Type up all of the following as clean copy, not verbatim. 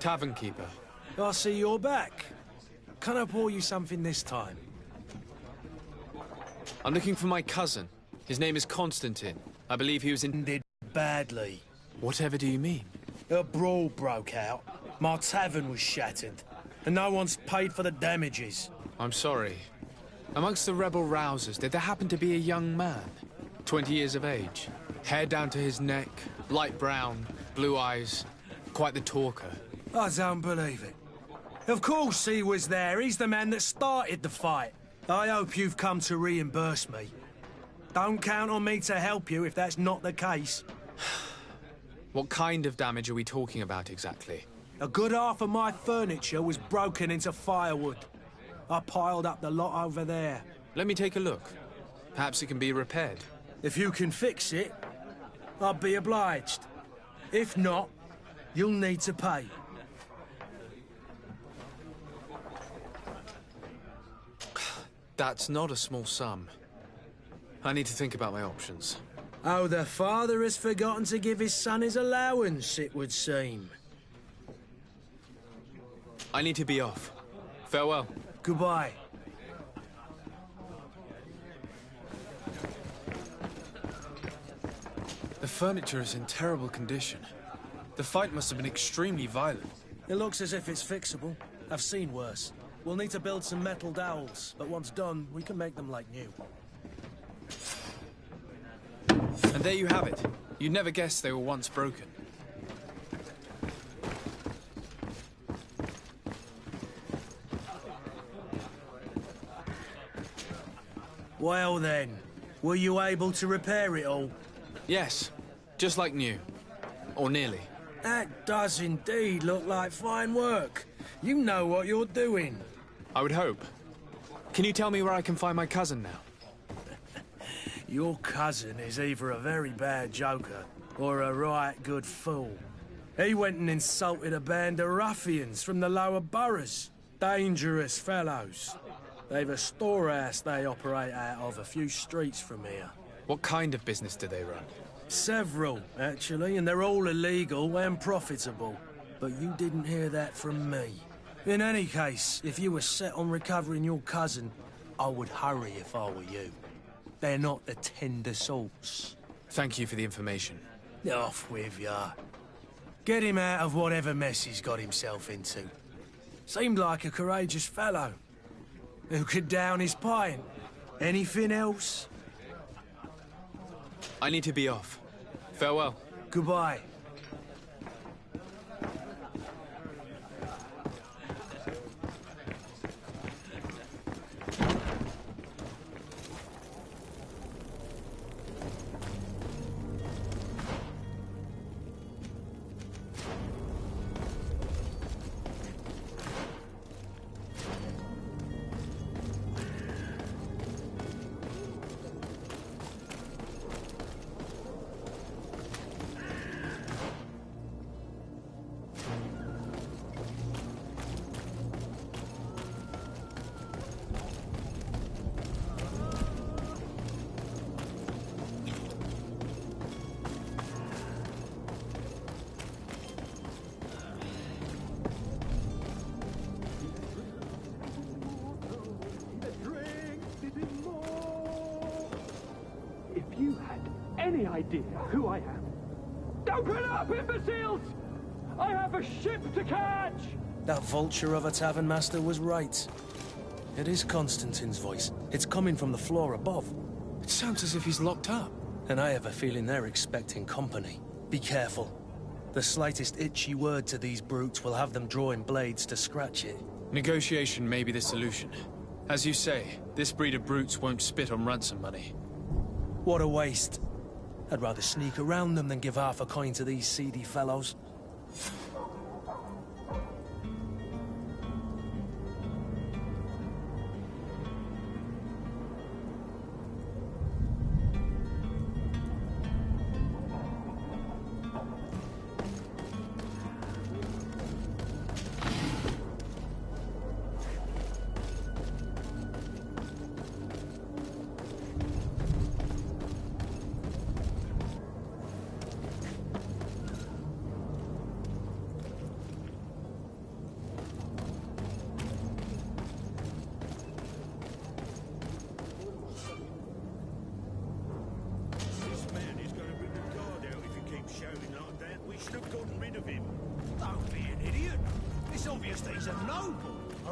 Tavern keeper. I see you're back. Can I pour you something this time? I'm looking for my cousin. His name is Constantine. I believe he was in... Did badly. Whatever do you mean? A brawl broke out. My tavern was shattered. And no one's paid for the damages. I'm sorry. Amongst the rebel rousers, did there happen to be a young man? 20 years of age. Hair down to his neck, light brown, blue eyes. Quite the talker. I don't believe it. Of course he was there. He's the man that started the fight. I hope you've come to reimburse me. Don't count on me to help you if that's not the case. What kind of damage are we talking about exactly? A good half of my furniture was broken into firewood. I piled up the lot over there. Let me take a look. Perhaps it can be repaired. If you can fix it, I'll be obliged. If not, you'll need to pay. That's not a small sum. I need to think about my options. Oh, the father has forgotten to give his son his allowance, it would seem. I need to be off. Farewell. Goodbye. The furniture is in terrible condition. The fight must have been extremely violent. It looks as if it's fixable. I've seen worse. We'll need to build some metal dowels, but once done, we can make them like new. And there you have it. You'd never guess they were once broken. Well then, were you able to repair it all? Yes, just like new. Or nearly. That does indeed look like fine work. You know what you're doing. I would hope. Can you tell me where I can find my cousin now? Your cousin is either a very bad joker or a right good fool. He went and insulted a band of ruffians from the lower boroughs. Dangerous fellows. They've a storehouse they operate out of a few streets from here. What kind of business do they run? Several, actually, and they're all illegal and profitable. But you didn't hear that from me. In any case, if you were set on recovering your cousin, I would hurry if I were you. They're not the tender sorts. Thank you for the information. Off with ya. Get him out of whatever mess he's got himself into. Seemed like a courageous fellow. Who could down his pint? Anything else? I need to be off. Farewell. Goodbye. You had any idea who I am? Open up, imbeciles! I have a ship to catch! That vulture of a tavern master was right. It is Constantine's voice. It's coming from the floor above. It sounds as if he's locked up. And I have a feeling they're expecting company. Be careful. The slightest itchy word to these brutes will have them drawing blades to scratch it. Negotiation may be the solution. As you say, this breed of brutes won't spit on ransom money. What a waste. I'd rather sneak around them than give half a coin to these seedy fellows.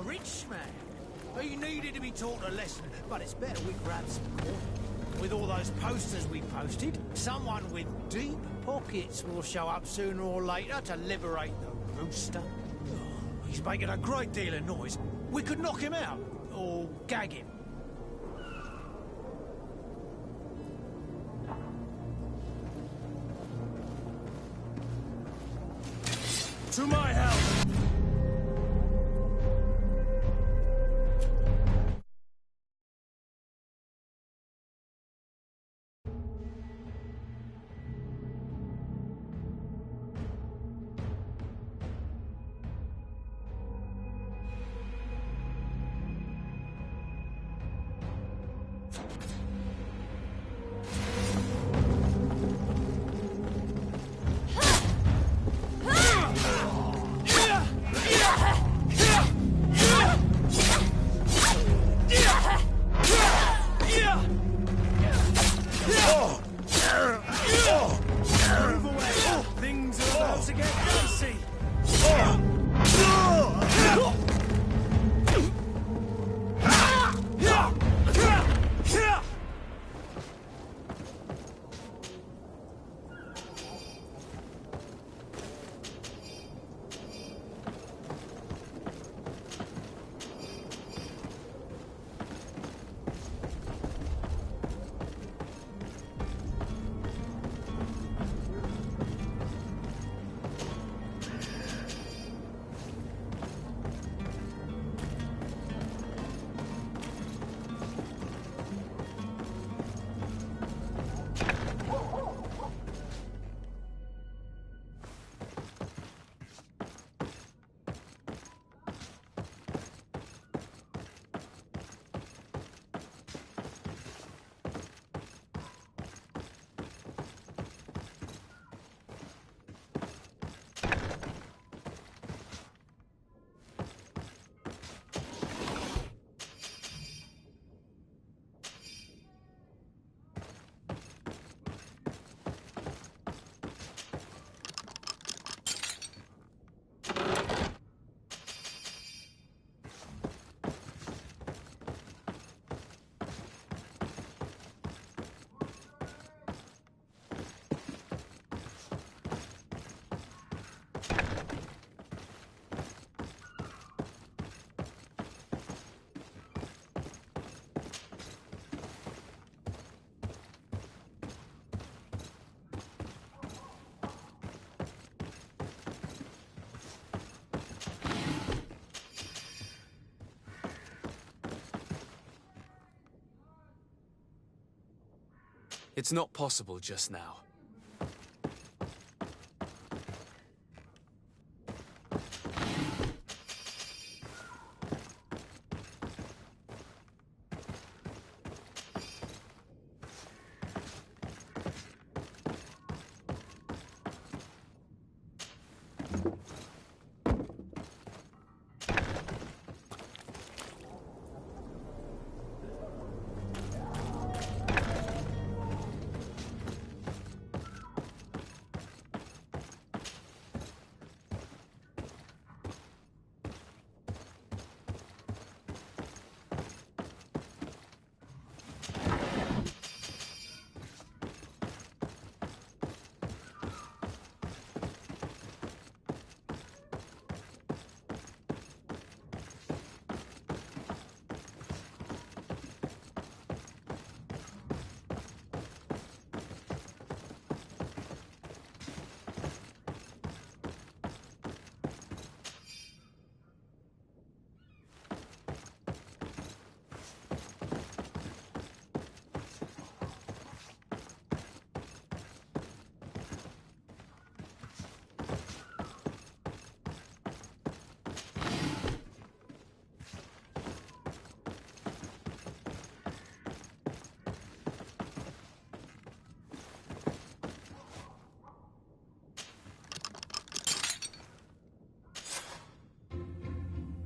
rich man. He needed to be taught a lesson, but it's better we grab some corn. With all those posters we posted, someone with deep pockets will show up sooner or later to liberate the rooster. He's making a great deal of noise. We could knock him out, or gag him. To my house! It's not possible just now.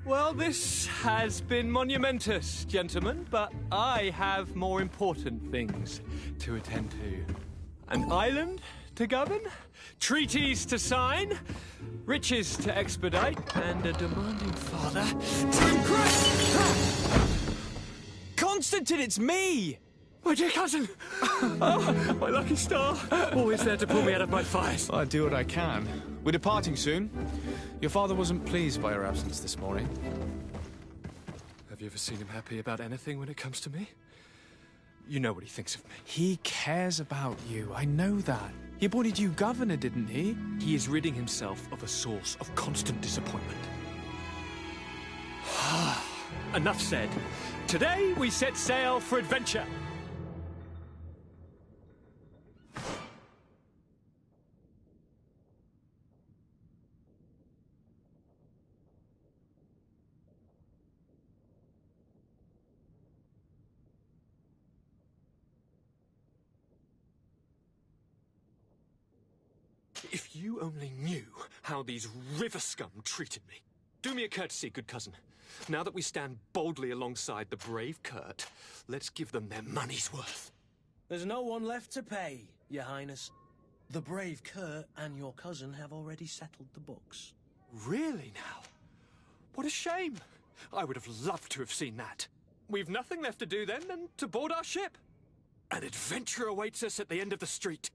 Well, this has been monumentous, gentlemen, but I have more important things to attend to. An island to govern, treaties to sign, riches to expedite, and a demanding father to impress. Constantine, it's me! My dear cousin! Oh, my lucky star! Always there to pull me out of my fight. I do what I can. We're departing soon. Your father wasn't pleased by your absence this morning. Have you ever seen him happy about anything when it comes to me? You know what he thinks of me. He cares about you, I know that. He appointed you governor, didn't he? He is ridding himself of a source of constant disappointment. Enough said. Today we set sail for adventure. If you only knew how these river scum treated me. Do me a courtesy, good cousin. Now that we stand boldly alongside the brave Kurt, let's give them their money's worth. There's no one left to pay, Your Highness. The brave Kurt and your cousin have already settled the books. Really now? What a shame. I would have loved to have seen that. We've nothing left to do then than to board our ship. An adventure awaits us at the end of the street.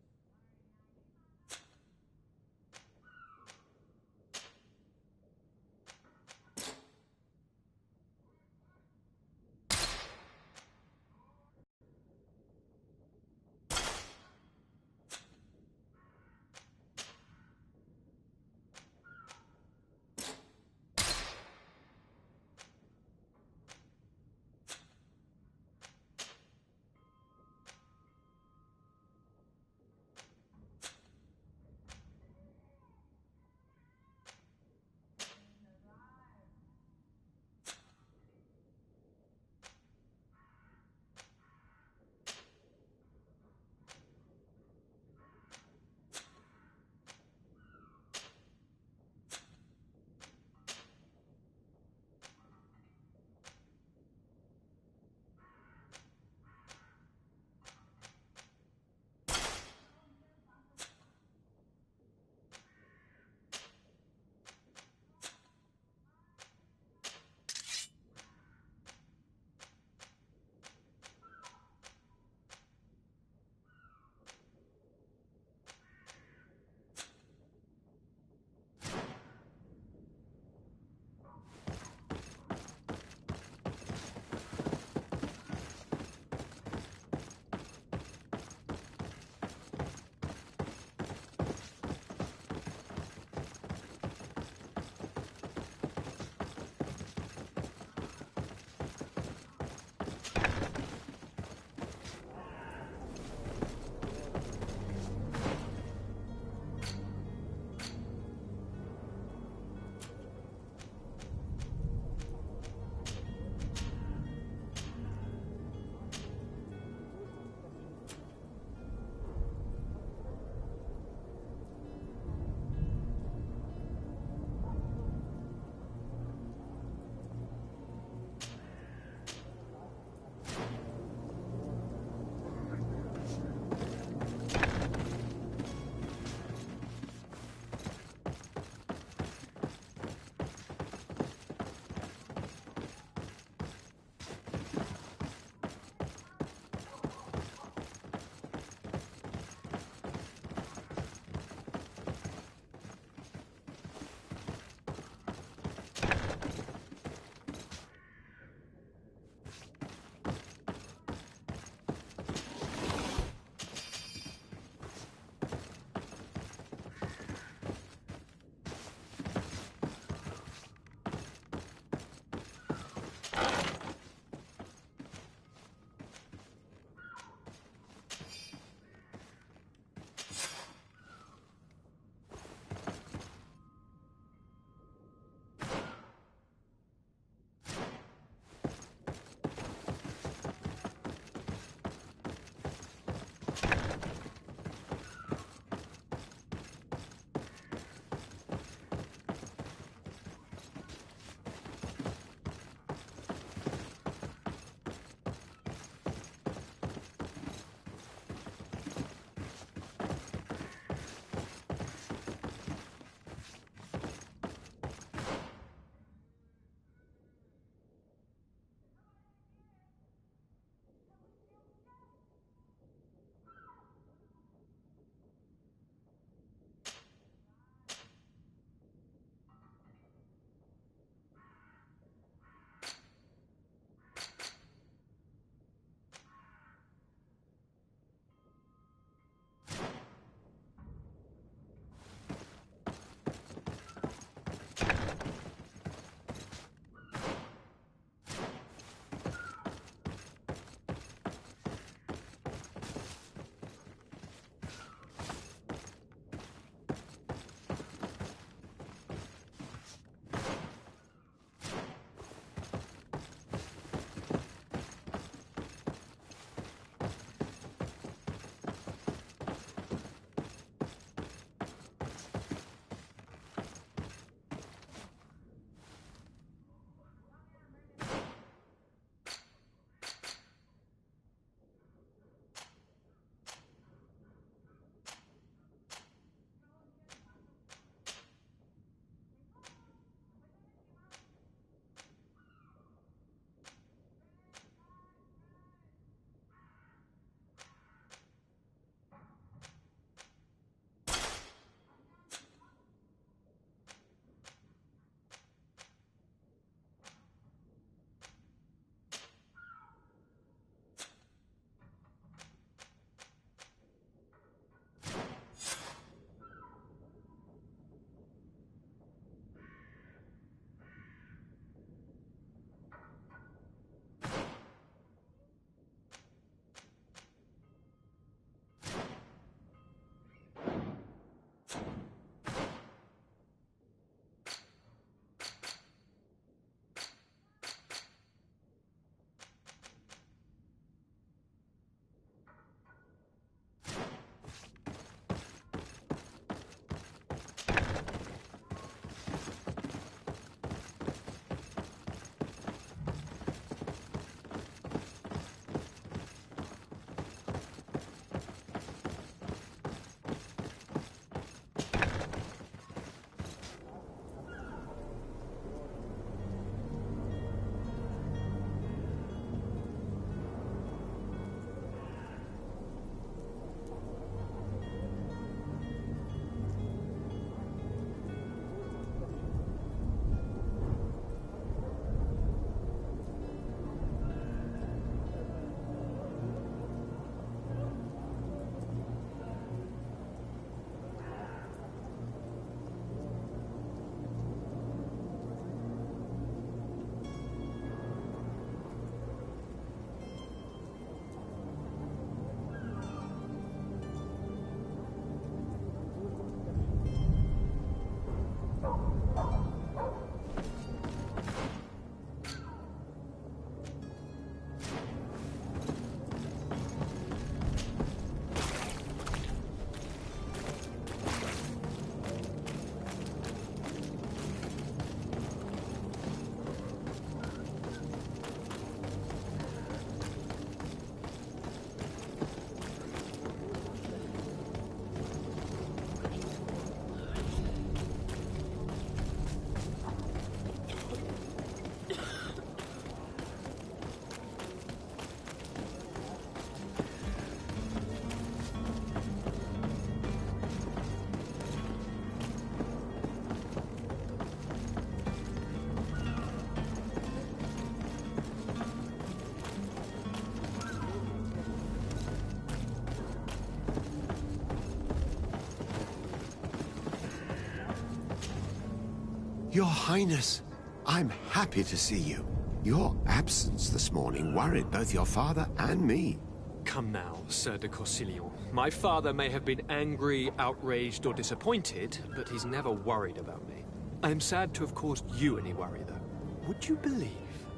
Your Highness, I'm happy to see you. Your absence this morning worried both your father and me. Come now, Sir de Corsillon. My father may have been angry, outraged, or disappointed, but he's never worried about me. I am sad to have caused you any worry, though. Would you believe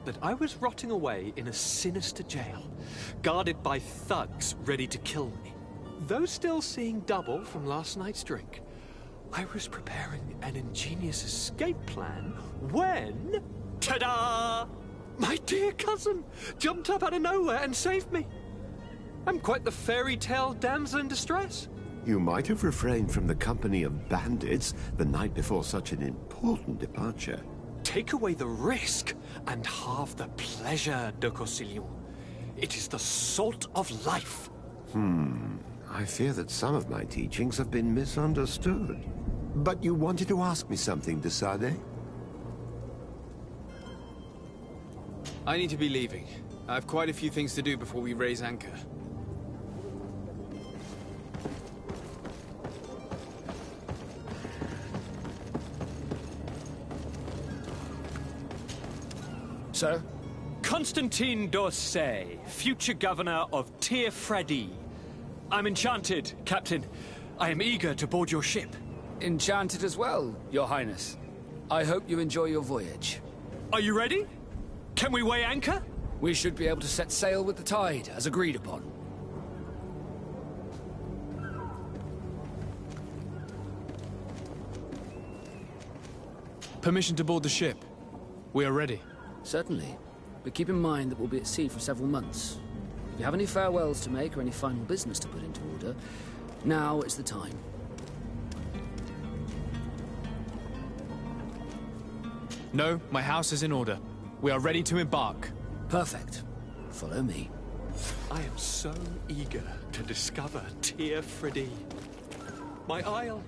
that I was rotting away in a sinister jail, guarded by thugs ready to kill me? Though still seeing double from last night's drink, I was preparing an ingenious escape plan when... ta-da! My dear cousin jumped up out of nowhere and saved me. I'm quite the fairy tale damsel in distress. You might have refrained from the company of bandits the night before such an important departure. Take away the risk and halve the pleasure, de Corsillon. It is the salt of life. I fear that some of my teachings have been misunderstood. But you wanted to ask me something, de Sade? I need to be leaving. I have quite a few things to do before we raise anchor. Sir? Constantine d'Orsay, future governor of Tir-Freddy. I'm enchanted, Captain. I am eager to board your ship. Enchanted as well, Your Highness. I hope you enjoy your voyage. Are you ready? Can we weigh anchor? We should be able to set sail with the tide, as agreed upon. Permission to board the ship. We are ready. Certainly. But keep in mind that we'll be at sea for several months. If you have any farewells to make or any final business to put into order, now is the time. No, my house is in order. We are ready to embark. Perfect. Follow me. I am so eager to discover Tir-Freddy. My isle.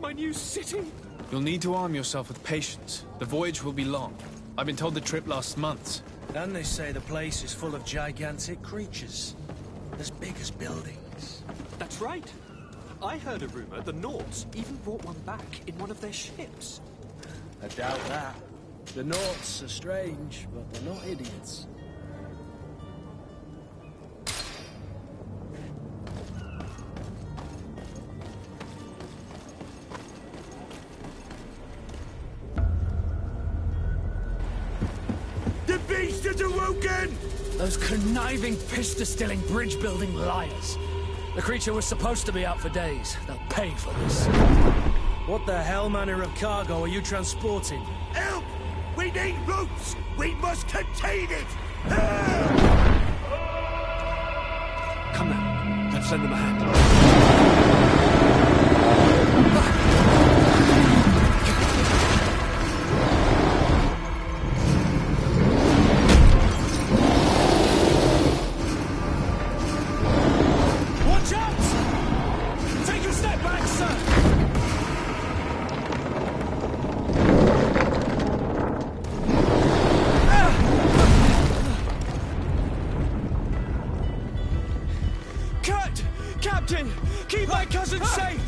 My new city. You'll need to arm yourself with patience. The voyage will be long. I've been told the trip lasts months. And they say the place is full of gigantic creatures. As big as buildings. That's right. I heard a rumor the Nords even brought one back in one of their ships. I doubt that. The Norts are strange, but they're not idiots. The beast has awoken! Those conniving, pista-stilling, bridge-building liars. The creature was supposed to be out for days. They'll pay for this. What the hell manner of cargo are you transporting? Help! We need ropes! We must contain it! Come now, let's lend them a hand. Watch out! Take a step back, sir! Captain! Keep my cousin safe!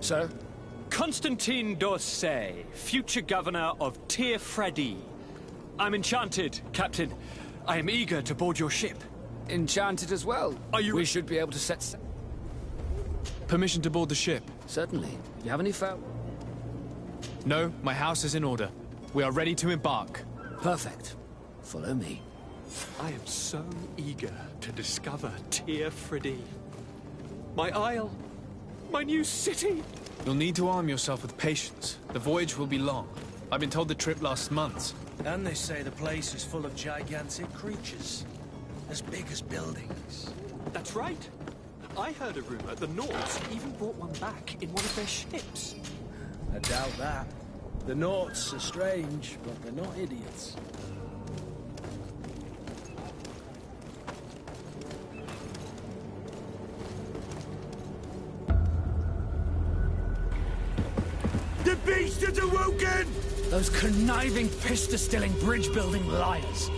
Sir? Constantine d'Orsay, future governor of Tir-Fredi. I'm enchanted, Captain. I am eager to board your ship. Enchanted as well. Are you- We should be able to set... Permission to board the ship? Certainly. Do you have any fare... No, my house is in order. We are ready to embark. Perfect. Follow me. I am so eager to discover Tir-Fredi. My isle, my new city. You'll need to arm yourself with patience. The voyage will be long. I've been told the trip lasts months. And they say the place is full of gigantic creatures. As big as buildings. That's right. I heard a rumor the Nords even brought one back in one of their ships. I doubt that. The Nauts are strange, but they're not idiots. The beast has awoken! Those conniving, pista-stilling, bridge-building liars.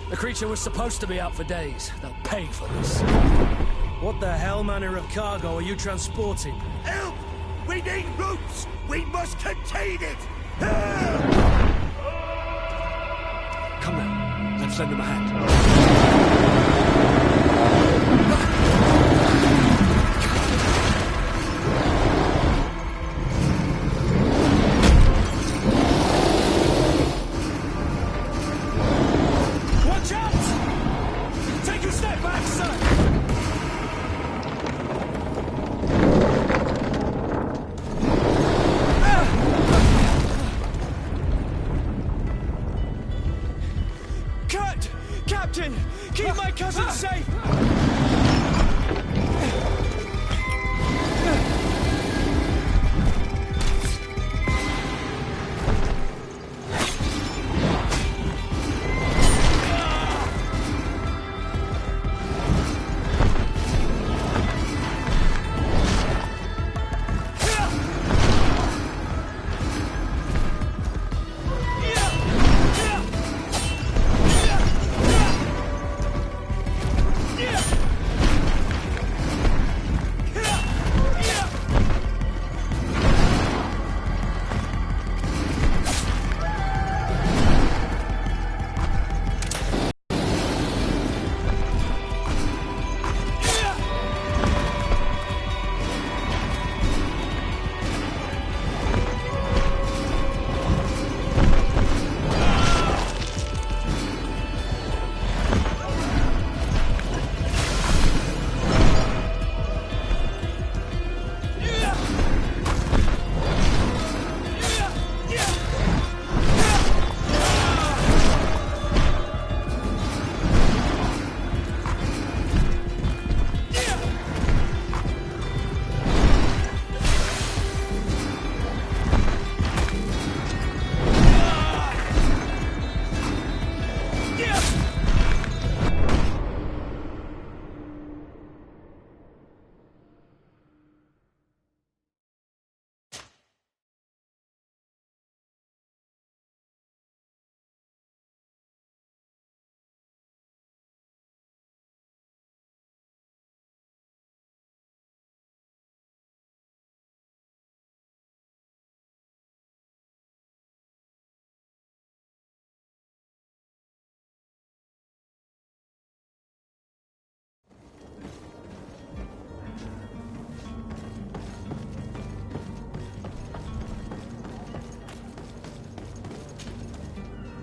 The creature was supposed to be out for days. They'll pay for this. What the hell manner of cargo are you transporting? Help! We need ropes! We must contain it! Come now, let's lend them a hand. Watch out! Take a step back, sir! Captain! Keep my cousin safe!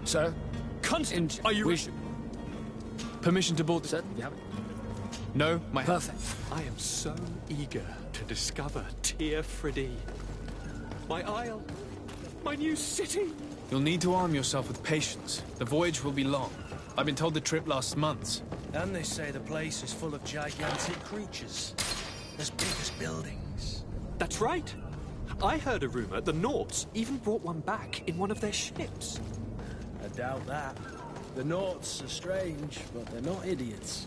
Sir? Are you... Permission to board the... Sir, you have it? No, my... Perfect. I am so eager to discover Tir-Fredi. My isle, my new city. You'll need to arm yourself with patience. The voyage will be long. I've been told the trip lasts months. And they say the place is full of gigantic creatures. As big as buildings. That's right. I heard a rumor the Nords even brought one back in one of their ships. I doubt that. The Nauts are strange, but they're not idiots.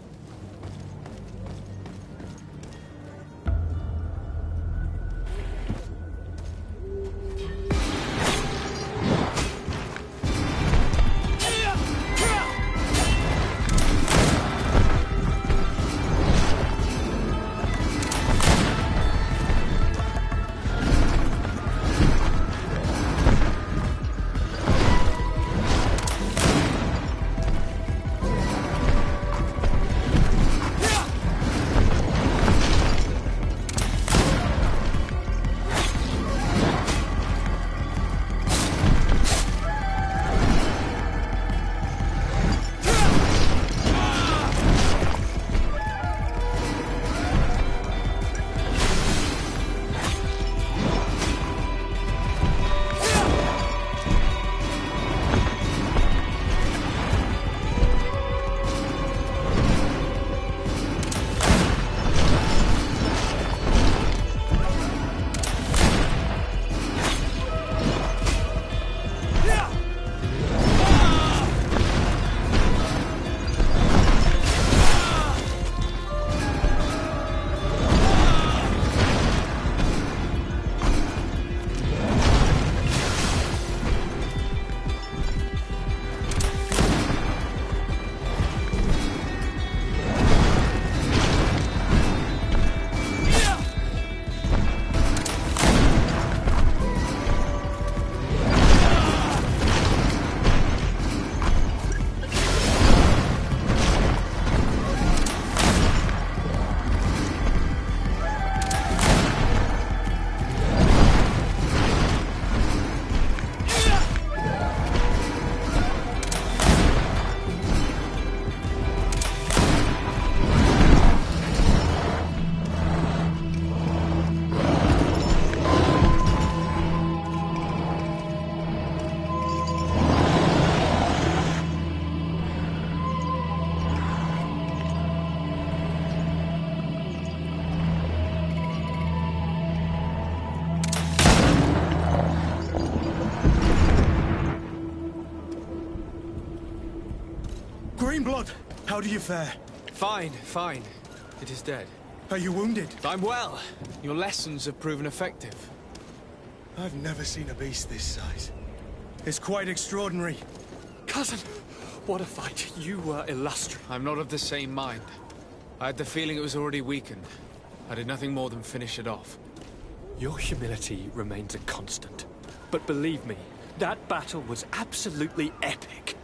in blood. How do you fare? Fine, fine. It is dead. Are you wounded? I'm well. Your lessons have proven effective. I've never seen a beast this size. It's quite extraordinary. Cousin, what a fight. You were illustrious. I'm not of the same mind. I had the feeling it was already weakened. I did nothing more than finish it off. Your humility remains a constant. But believe me, that battle was absolutely epic.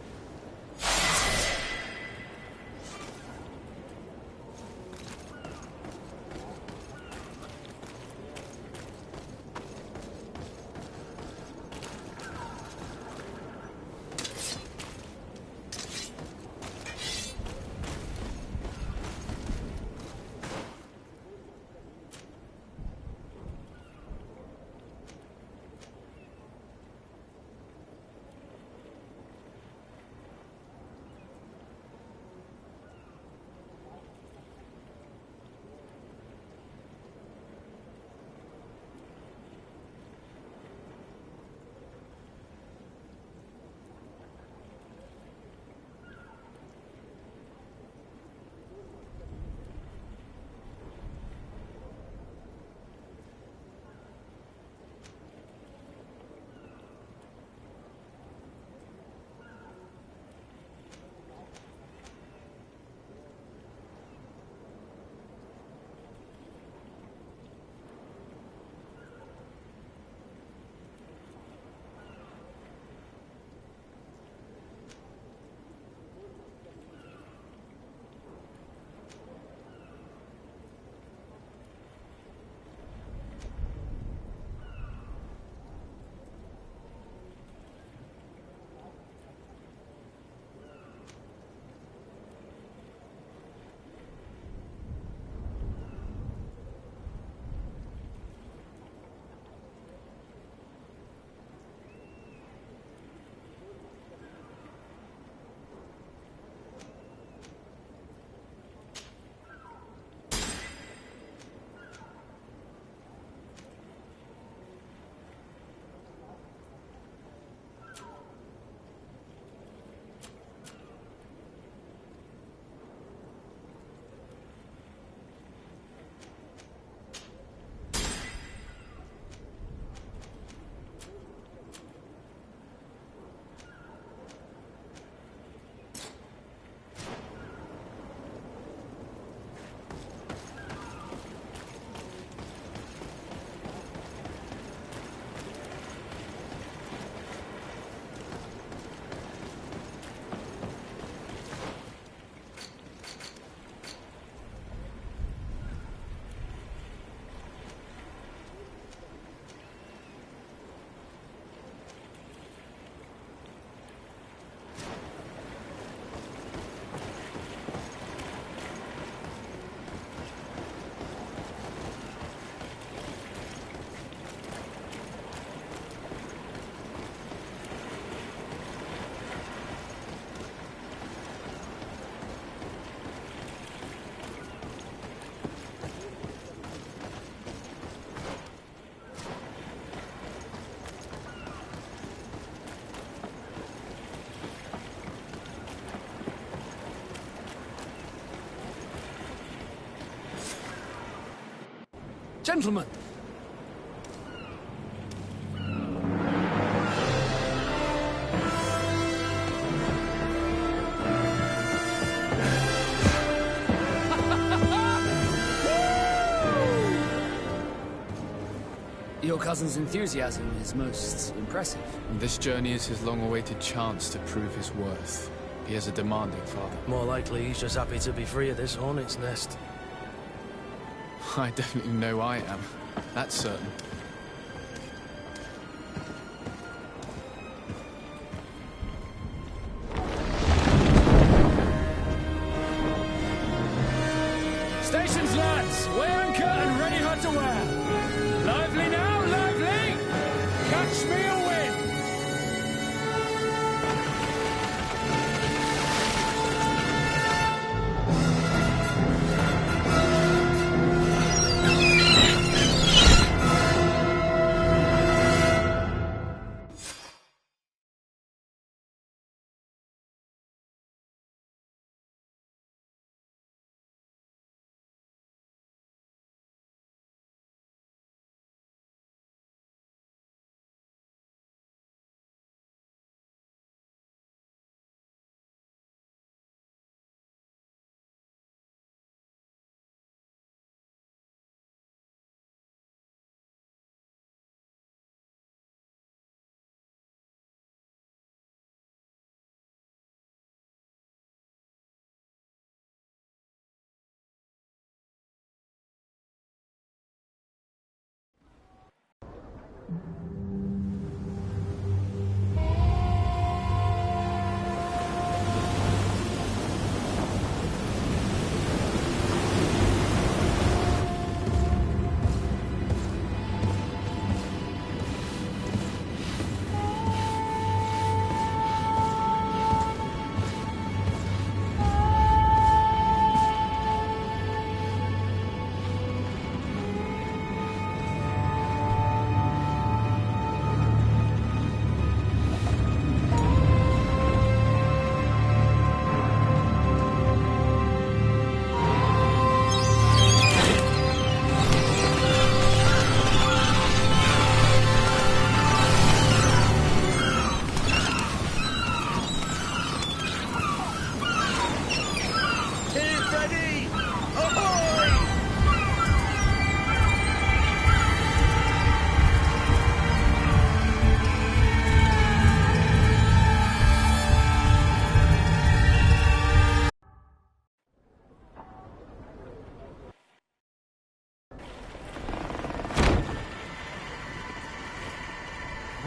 Gentlemen! Your cousin's enthusiasm is most impressive. This journey is his long-awaited chance to prove his worth. He has a demanding father. More likely he's just happy to be free of this hornet's nest. I definitely know I am. That's certain. Stations, lads! Weigh anchor and ready her to wear! Lively now, lively! Catch me away!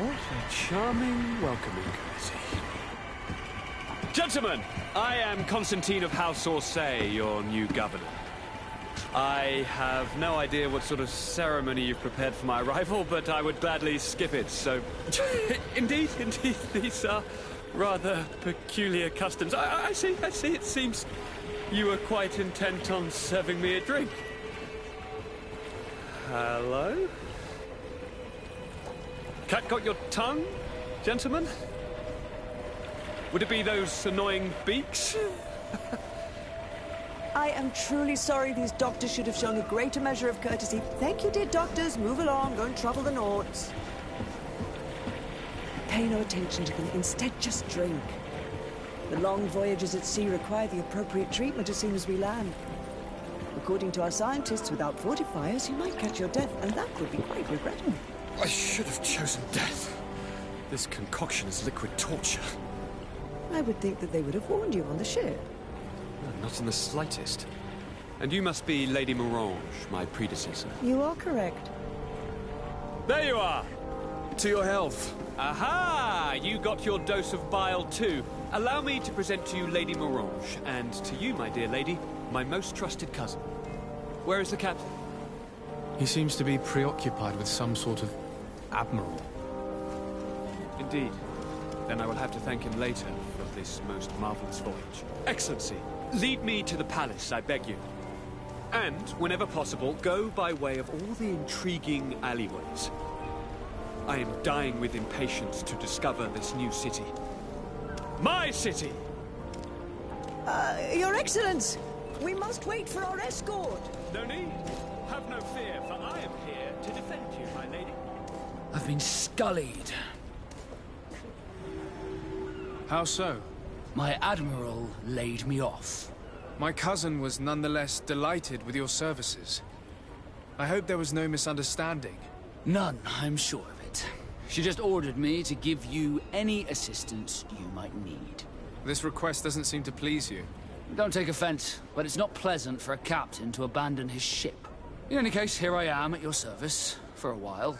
What a charming welcoming committee. Gentlemen, I am Constantine of House Orsay, your new governor. I have no idea what sort of ceremony you've prepared for my arrival, but I would gladly skip it, so... indeed, these are rather peculiar customs. I see, it seems you were quite intent on serving me a drink. Hello? Cat got your tongue, gentlemen? Would it be those annoying beaks? I am truly sorry. These doctors should have shown a greater measure of courtesy. Thank you, dear doctors. Move along. Don't trouble the Nords. Pay no attention to them. Instead, just drink. The long voyages at sea require the appropriate treatment as soon as we land. According to our scientists, without fortifiers, you might catch your death, and that would be quite regrettable. I should have chosen death. This concoction is liquid torture. I would think that they would have warned you on the ship. No, not in the slightest. And you must be Lady Morange, my predecessor. You are correct. There you are! To your health. Aha! You got your dose of bile too. Allow me to present to you Lady Morange, and to you, my dear lady, my most trusted cousin. Where is the captain? He seems to be preoccupied with some sort of admiral. Indeed. Then I will have to thank him later for this most marvelous voyage. Excellency, lead me to the palace, I beg you. And, whenever possible, go by way of all the intriguing alleyways. I am dying with impatience to discover this new city. My city! Your Excellence! We must wait for our escort! No need. Have no fear, for I am here to defend you, my lady. I've been scullied. How so? My admiral laid me off. My cousin was nonetheless delighted with your services. I hope there was no misunderstanding. None, I'm sure of it. She just ordered me to give you any assistance you might need. This request doesn't seem to please you. Don't take offense, but it's not pleasant for a captain to abandon his ship. In any case, here I am at your service, for a while.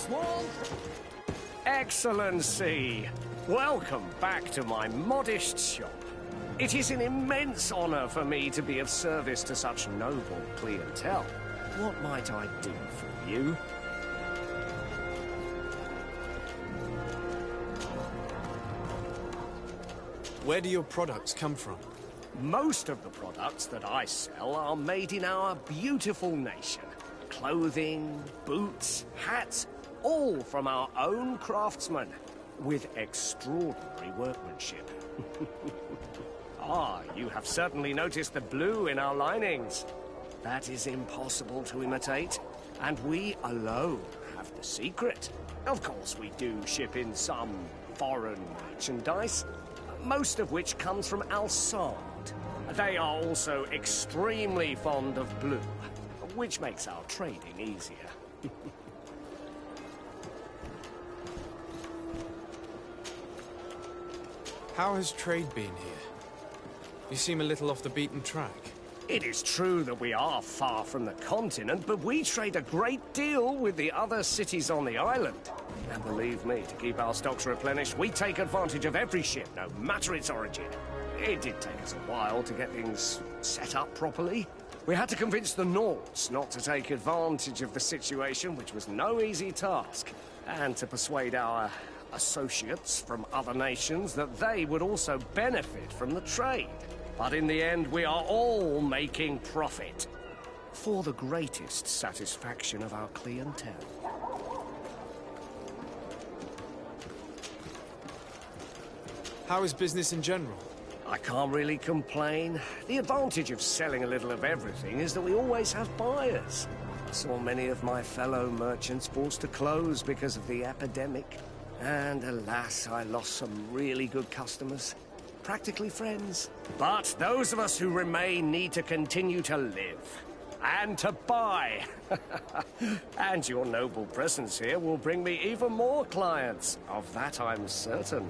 Swarm! Excellency, welcome back to my modest shop. It is an immense honor for me to be of service to such noble clientele. What might I do for you? Where do your products come from? Most of the products that I sell are made in our beautiful nation. Clothing, boots, hats, all from our own craftsmen, with extraordinary workmanship. Ah, you have certainly noticed the blue in our linings. That is impossible to imitate, and we alone have the secret. Of course, we do ship in some foreign merchandise, most of which comes from Alsand. They are also extremely fond of blue, which makes our trading easier. How has trade been here? You seem a little off the beaten track. It is true that we are far from the continent, but we trade a great deal with the other cities on the island. And believe me, to keep our stocks replenished, we take advantage of every ship, no matter its origin. It did take us a while to get things set up properly. We had to convince the Nords not to take advantage of the situation, which was no easy task, and to persuade our associates from other nations that they would also benefit from the trade. But in the end, we are all making profit, for the greatest satisfaction of our clientele. How is business in general? I can't really complain. The advantage of selling a little of everything is that we always have buyers. I saw many of my fellow merchants forced to close because of the epidemic. And alas, I lost some really good customers. Practically friends. But those of us who remain need to continue to live. And to buy. And your noble presence here will bring me even more clients. Of that I'm certain.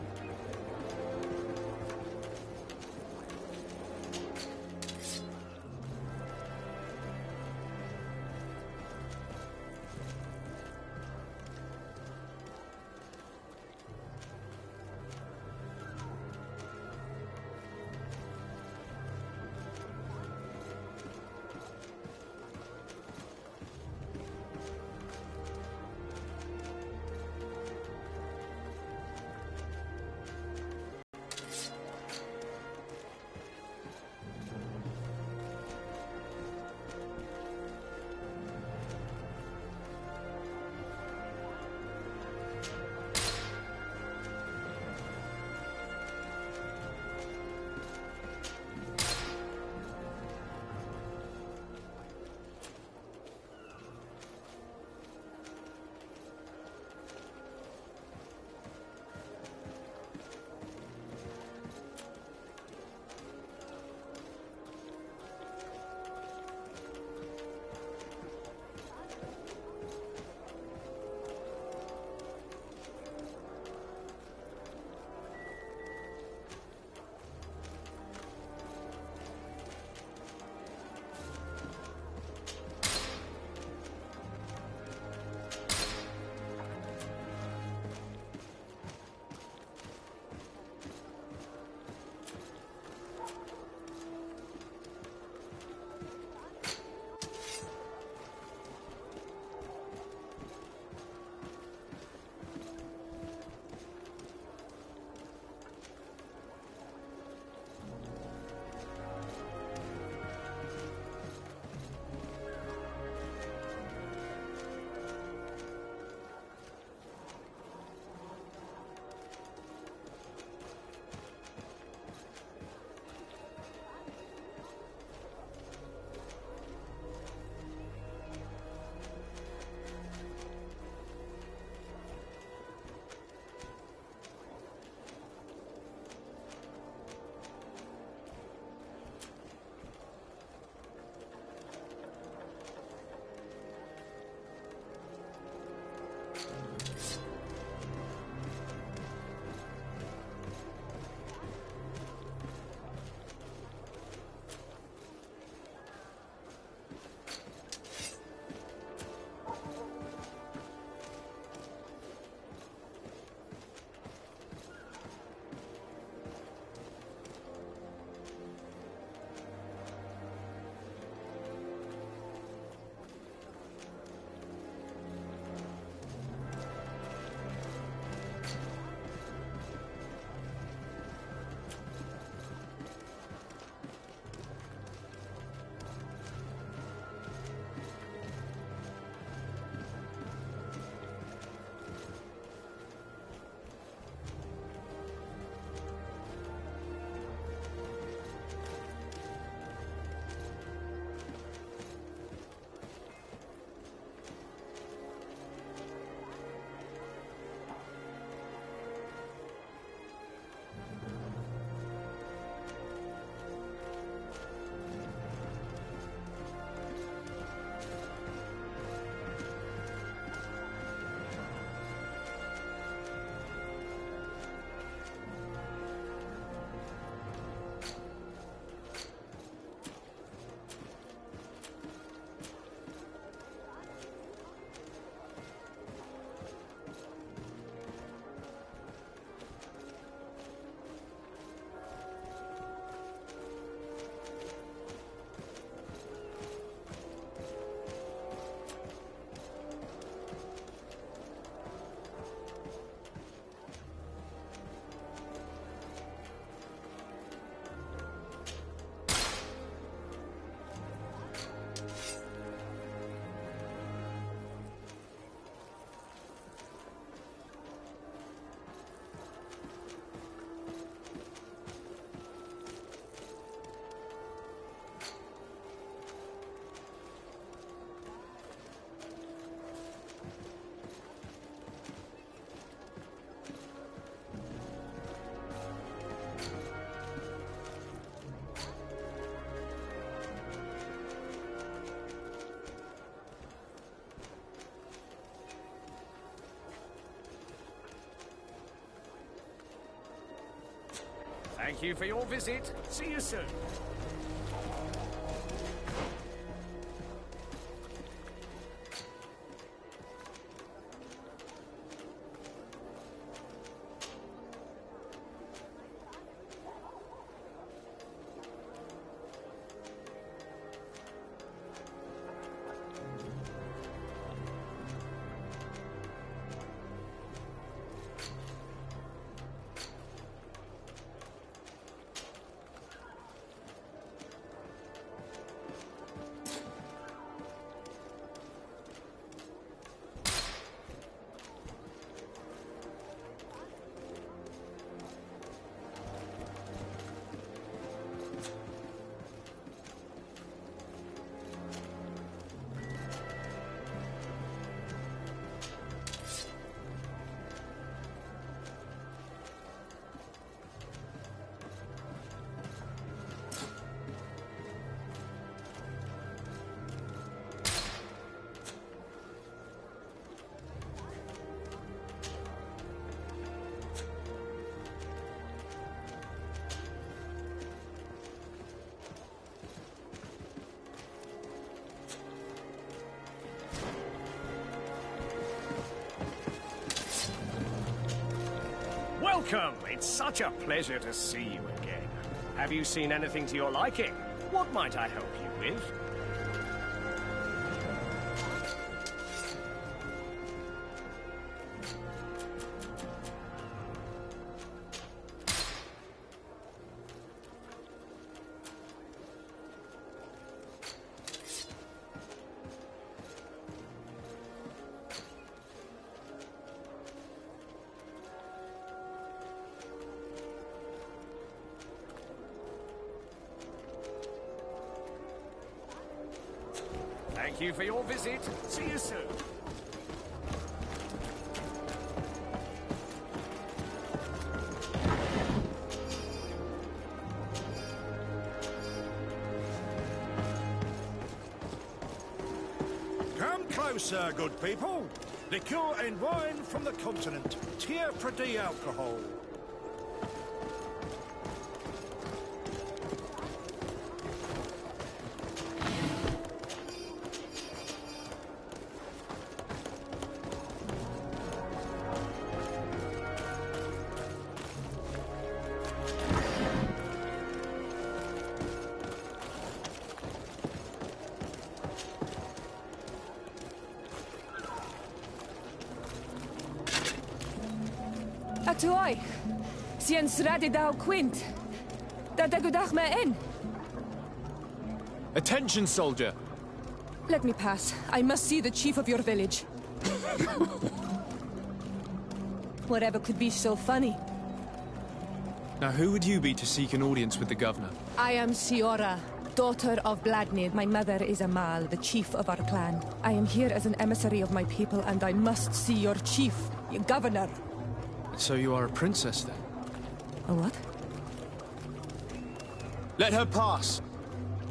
Thank you for your visit. See you soon. Welcome! It's such a pleasure to see you again. Have you seen anything to your liking? What might I help you with? Thank you for your visit. See you soon. Come closer, good people. Liqueur and wine from the continent. Tier pretty alcohol. Atuoi, sien sradi dau quint. Da dagudach me in. Attention, soldier! Let me pass. I must see the chief of your village. Whatever could be so funny? Now, who would you be to seek an audience with the governor? I am Siora, daughter of Bladnid. My mother is Amal, the chief of our clan. I am here as an emissary of my people, and I must see your chief, your governor. So you are a princess, then? A what? Let her pass!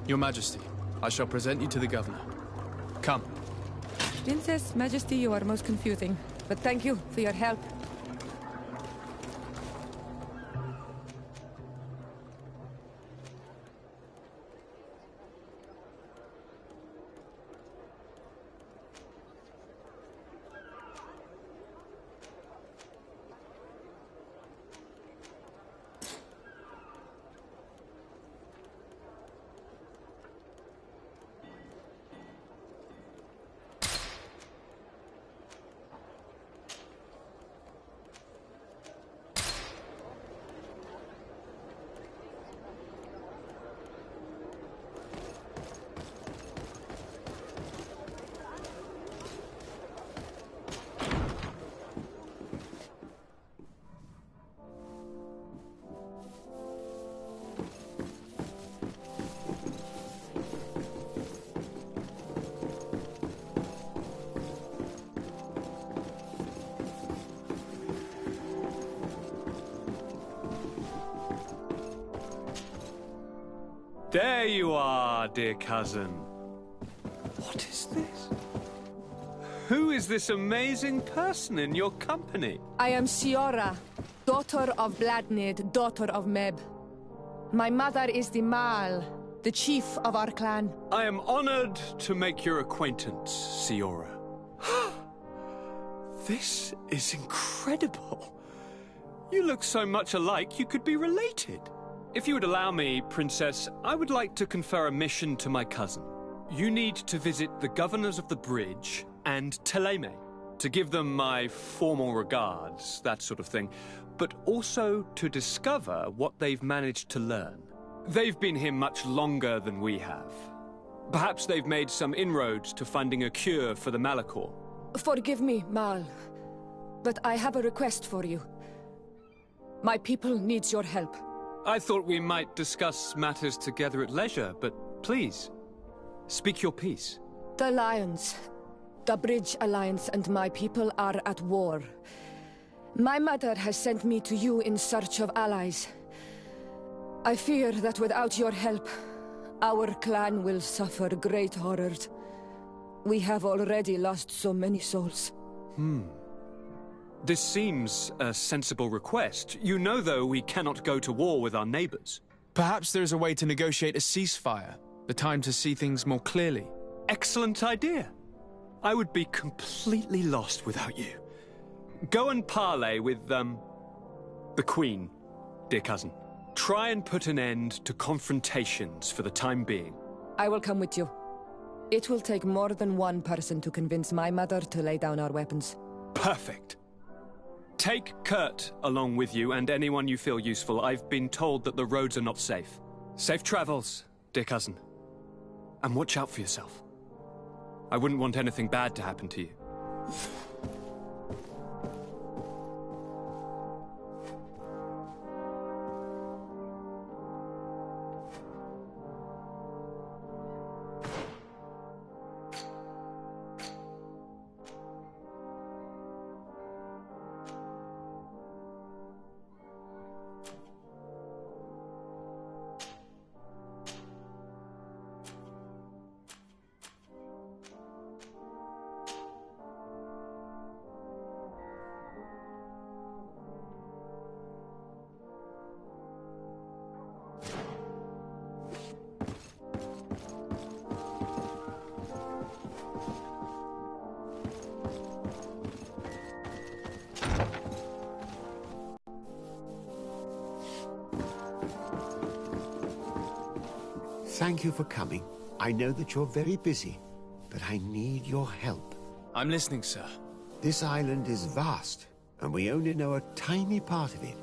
Your Majesty, I shall present you to the governor. Come. Princess, Majesty, you are most confusing. But thank you for your help. There you are, dear cousin. What is this? Who is this amazing person in your company? I am Siora, daughter of Bladnid, daughter of Meb. My mother is the Mal, the chief of our clan. I am honored to make your acquaintance, Siora. This is incredible. You look so much alike you could be related. If you would allow me, Princess, I would like to confer a mission to my cousin. You need to visit the governors of the bridge and Teleme to give them my formal regards, that sort of thing, but also to discover what they've managed to learn. They've been here much longer than we have. Perhaps they've made some inroads to finding a cure for the Malachor. Forgive me, Mal, but I have a request for you. My people needs your help. I thought we might discuss matters together at leisure, but please, speak your piece. The Lions, the Bridge Alliance and my people are at war. My mother has sent me to you in search of allies. I fear that without your help, our clan will suffer great horrors. We have already lost so many souls. This seems a sensible request. You know, though, we cannot go to war with our neighbors. Perhaps there is a way to negotiate a ceasefire, the time to see things more clearly. Excellent idea. I would be completely lost without you. Go and parley with, the Queen, dear cousin. Try and put an end to confrontations for the time being. I will come with you. It will take more than one person to convince my mother to lay down our weapons. Perfect. Take Kurt along with you and anyone you feel useful. I've been told that the roads are not safe. Safe travels, dear cousin. And watch out for yourself. I wouldn't want anything bad to happen to you. Thank you for coming. I know that you're very busy, but I need your help. I'm listening, sir. This island is vast, and we only know a tiny part of it.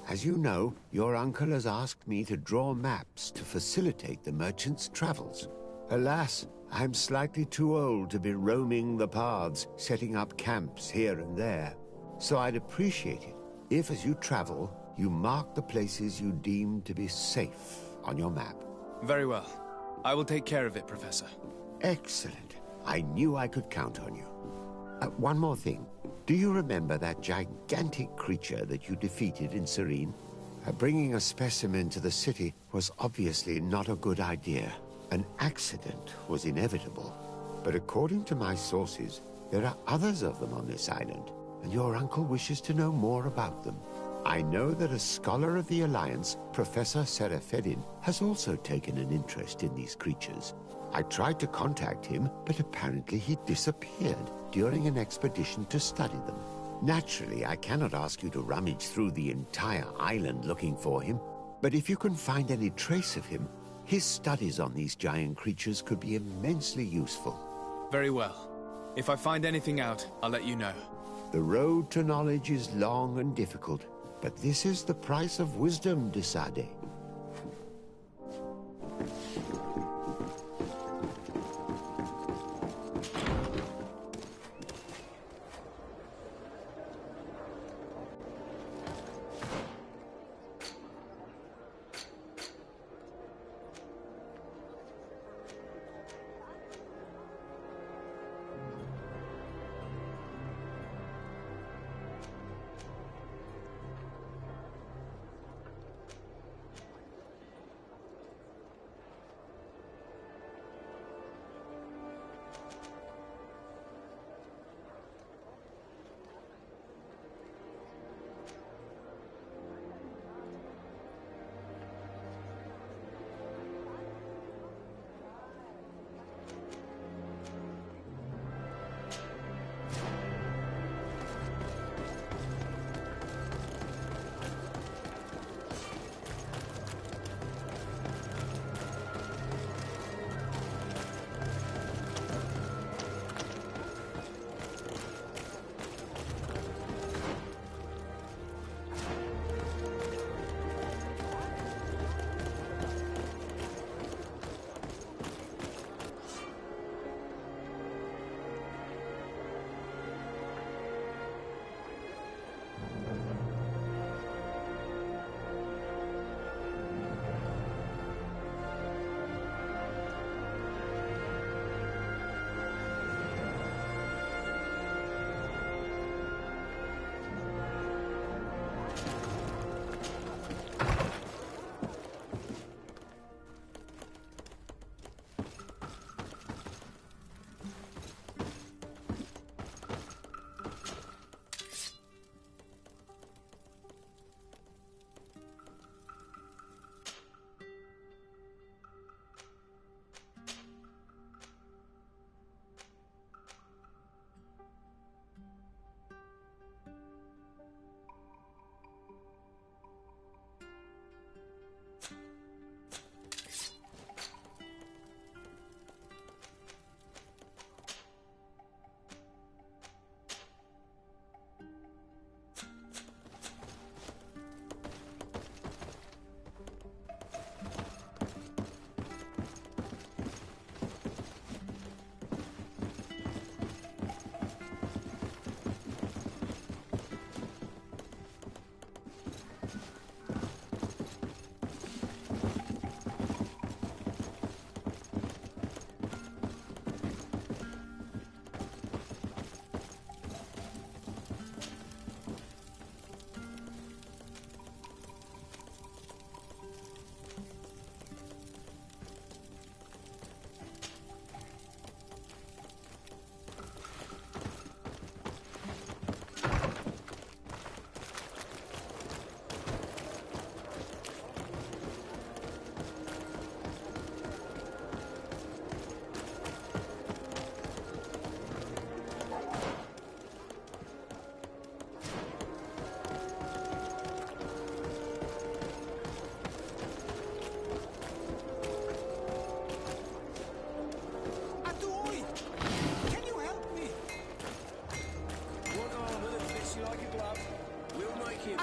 As you know, your uncle has asked me to draw maps to facilitate the merchants' travels. Alas, I'm slightly too old to be roaming the paths, setting up camps here and there. So I'd appreciate it if, as you travel, you mark the places you deem to be safe on your map. Very well. I will take care of it, Professor. Excellent. I knew I could count on you. One more thing. Do you remember that gigantic creature that you defeated in Serene? Bringing a specimen to the city was obviously not a good idea. An accident was inevitable. But according to my sources, there are others of them on this island, and your uncle wishes to know more about them. I know that a scholar of the Alliance, Professor Serafedin, has also taken an interest in these creatures. I tried to contact him, but apparently he disappeared during an expedition to study them. Naturally, I cannot ask you to rummage through the entire island looking for him, but if you can find any trace of him, his studies on these giant creatures could be immensely useful. Very well. If I find anything out, I'll let you know. The road to knowledge is long and difficult, but this is the price of wisdom, de Sade.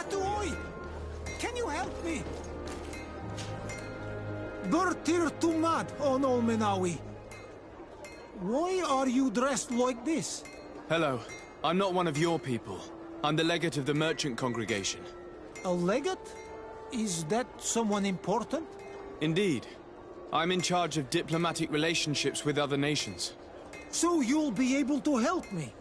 Atuoi! Can you help me? Bertir Tumad on Olmenawi. Why are you dressed like this? Hello. I'm not one of your people. I'm the legate of the merchant congregation. A legate? Is that someone important? Indeed. I'm in charge of diplomatic relationships with other nations. So you'll be able to help me.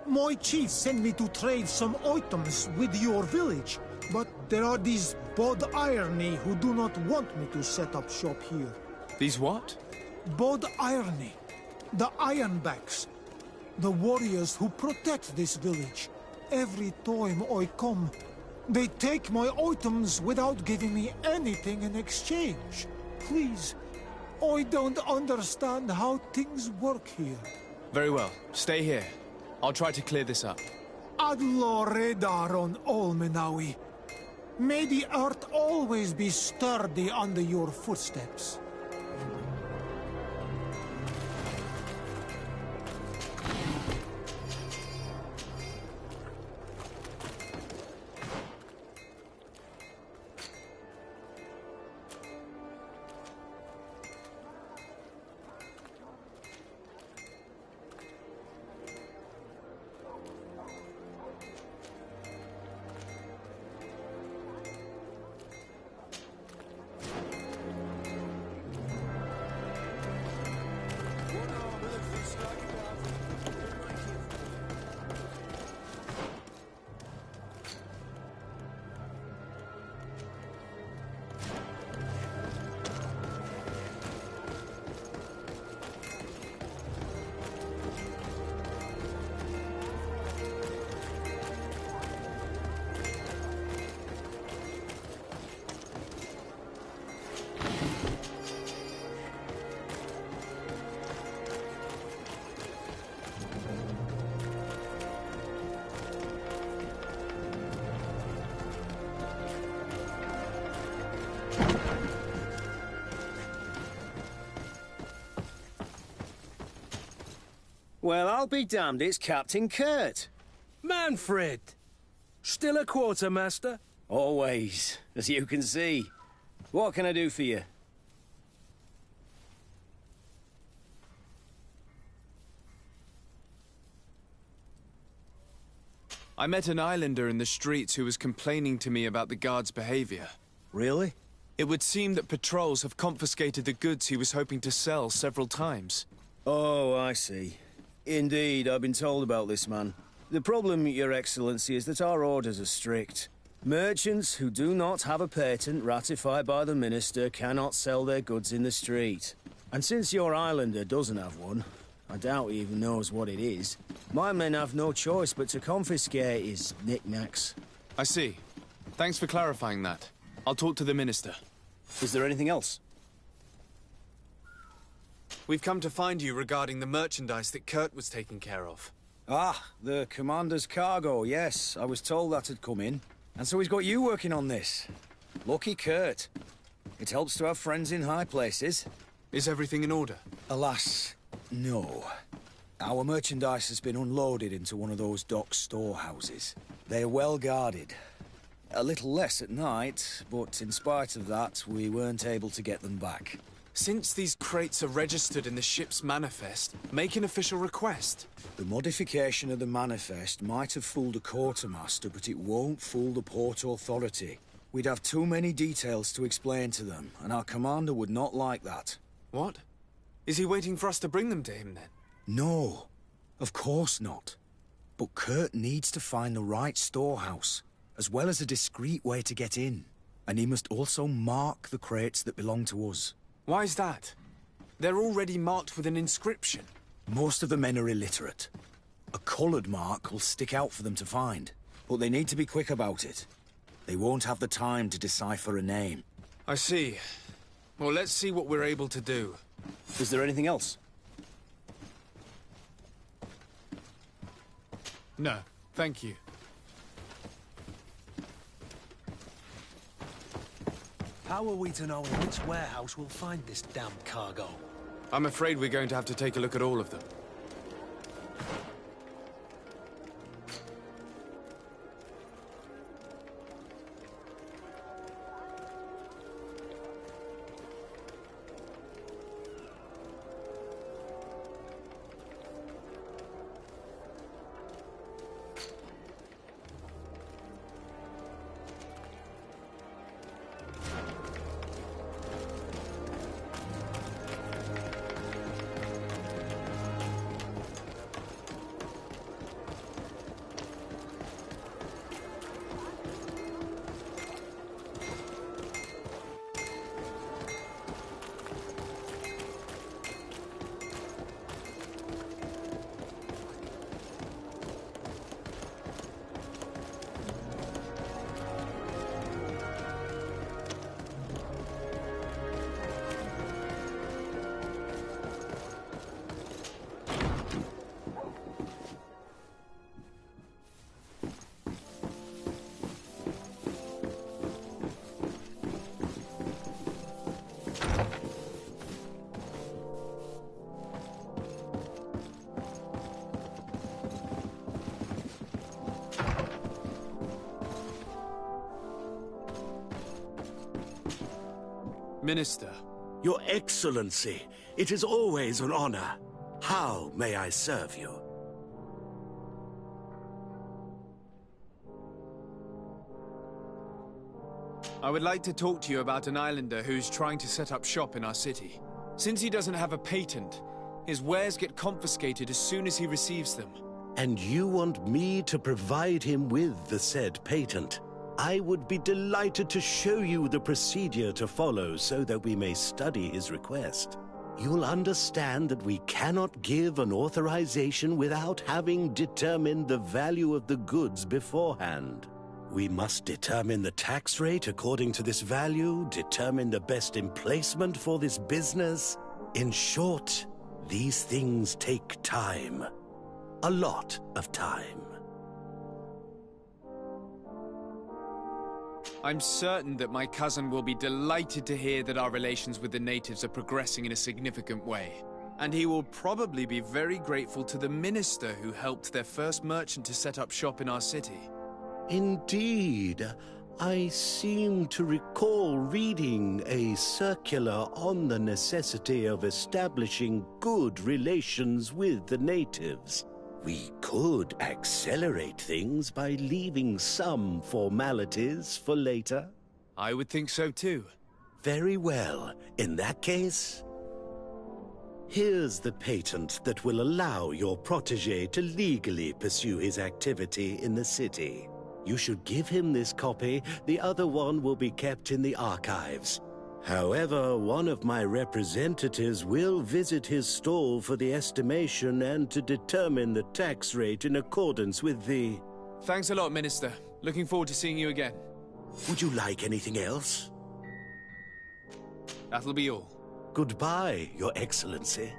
My chief sent me to trade some items with your village, but there are these Bod Irony who do not want me to set up shop here. These what? Bod Irony. The Ironbacks. The warriors who protect this village. Every time I come, they take my items without giving me anything in exchange. Please, I don't understand how things work here. Very well. Stay here. I'll try to clear this up. Adlo Redar on Olmenawi. May the earth always be sturdy under your footsteps. Well, I'll be damned, it's Captain Kurt. Manfred! Still a quartermaster? Always, as you can see. What can I do for you? I met an islander in the streets who was complaining to me about the guard's behavior. Really? It would seem that patrols have confiscated the goods he was hoping to sell several times. Oh, I see. Indeed, I've been told about this man. The problem, Your Excellency, is that our orders are strict. Merchants who do not have a patent ratified by the Minister cannot sell their goods in the street. And since your islander doesn't have one, I doubt he even knows what it is, my men have no choice but to confiscate his knickknacks. I see. Thanks for clarifying that. I'll talk to the Minister. Is there anything else? We've come to find you regarding the merchandise that Kurt was taking care of. Ah, the commander's cargo, yes. I was told that had come in. And so he's got you working on this. Lucky Kurt. It helps to have friends in high places. Is everything in order? Alas, no. Our merchandise has been unloaded into one of those dock storehouses. They are well guarded. A little less at night, but in spite of that, we weren't able to get them back. Since these crates are registered in the ship's manifest, make an official request. The modification of the manifest might have fooled a quartermaster, but it won't fool the port authority. We'd have too many details to explain to them, and our commander would not like that. What? Is he waiting for us to bring them to him, then? No, of course not. But Kurt needs to find the right storehouse, as well as a discreet way to get in. And he must also mark the crates that belong to us. Why is that? They're already marked with an inscription. Most of the men are illiterate. A coloured mark will stick out for them to find, but they need to be quick about it. They won't have the time to decipher a name. I see. Well, let's see what we're able to do. Is there anything else? No, thank you. How are we to know in which warehouse we'll find this damn cargo? I'm afraid we're going to have to take a look at all of them. Minister. Your Excellency, it is always an honor. How may I serve you? I would like to talk to you about an islander who's trying to set up shop in our city. Since he doesn't have a patent, his wares get confiscated as soon as he receives them. And you want me to provide him with the said patent? I would be delighted to show you the procedure to follow so that we may study his request. You'll understand that we cannot give an authorization without having determined the value of the goods beforehand. We must determine the tax rate according to this value, determine the best emplacement for this business. In short, these things take time. A lot of time. I'm certain that my cousin will be delighted to hear that our relations with the natives are progressing in a significant way. And he will probably be very grateful to the minister who helped their first merchant to set up shop in our city. Indeed. I seem to recall reading a circular on the necessity of establishing good relations with the natives. We could accelerate things by leaving some formalities for later. I would think so too. Very well. In that case, here's the patent that will allow your protégé to legally pursue his activity in the city. You should give him this copy. The other one will be kept in the archives. However, one of my representatives will visit his stall for the estimation and to determine the tax rate in accordance with the... Thanks a lot, Minister. Looking forward to seeing you again. Would you like anything else? That'll be all. Goodbye, Your Excellency.